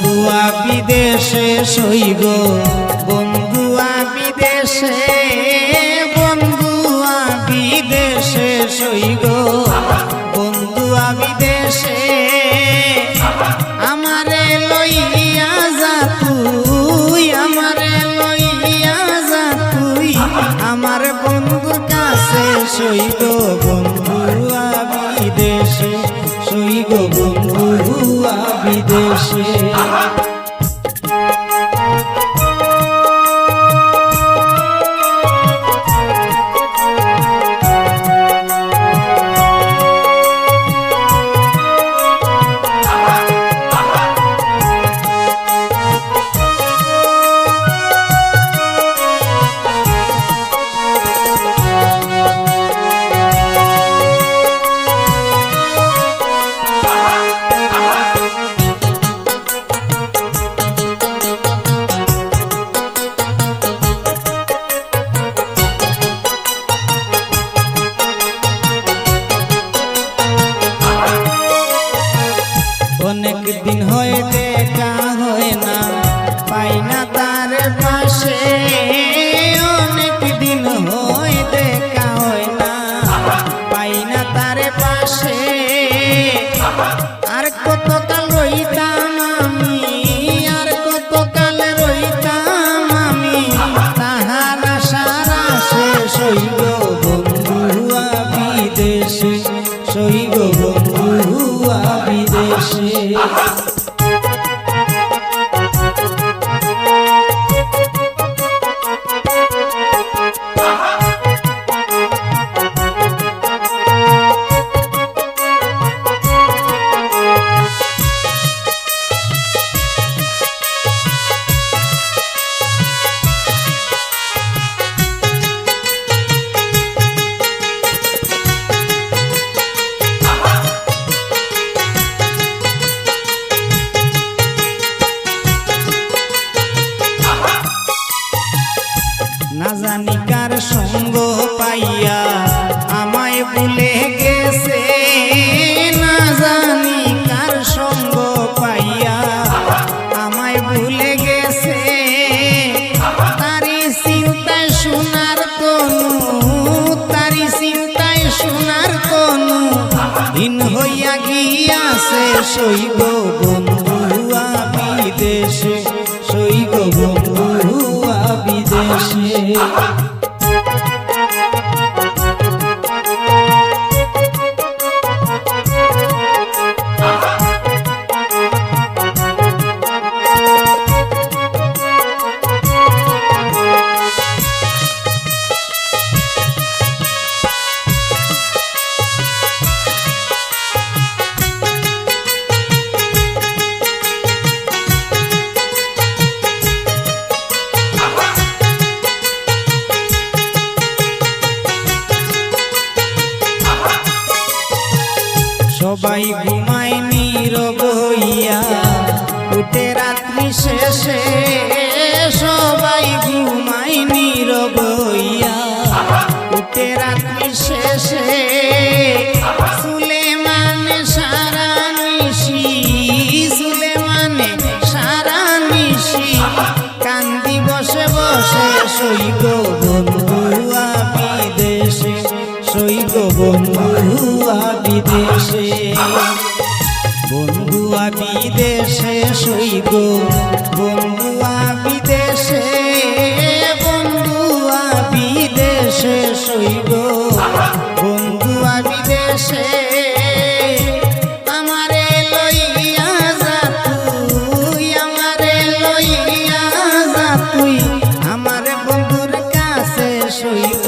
বন্ধুয়া বিদেশে সইগ বন্ধুয়া বিদেশে বন্ধুয়া বিদেশে সইগ বন্ধুয়া বিদেশে আমারে লইয়া যা তুই আমারে লইয়া যা তুই আমার বন্ধুর কাছে সইগ বন্ধুয়া বিদেশে সইগ বন্ধুয়া বিদেশে অনেক দিন হয় দেখা হয় না পাই না তার পাশে অনেক দিন হয় দেখা হয় না পাই না তার পাশে আর কতকাল রইতাম আমি আর কতকাল রইতাম আমি তাহার আশার শেষ হইব বন্ধুয়া বিদেশে সইব বন্ধুয়া বিদেশে না জানি কার সঙ্গ পাইয়া আমায় ভুলে গেছে না জানি কার সঙ্গ পাইয়া আমায় ভুলে গেছে তারি চিন্তায় সোনার তনু তারি চিন্তায় সোনার তনু দিন হইয়া গিয়াছে সইব বন্ধুয়া বিদেশে সইব বন্ধুয়া বিদেশে সবাই ঘুমায় নীরব হইয়া উঠে রাত্রি শেষে সবাই ঘুমায় নীরব হইয়া উঠে রাত্রি শেষে সুলেমানে সারা নিশি সুলেমানে সারা নিশি কান্দি বসে বসে সইগ বন্ধুয়া বিদেশে সইগ বন্ধুয়া বিদেশে বন্ধুয়া বিদেশে সইগ বন্ধুয়া বিদেশে বন্ধুয়া বিদেশে সইগ বন্ধুয়া বিদেশে আমারে লইয়া যা তুই আমারে লইয়া যা তুই আমার বন্ধুর কাছে সইগ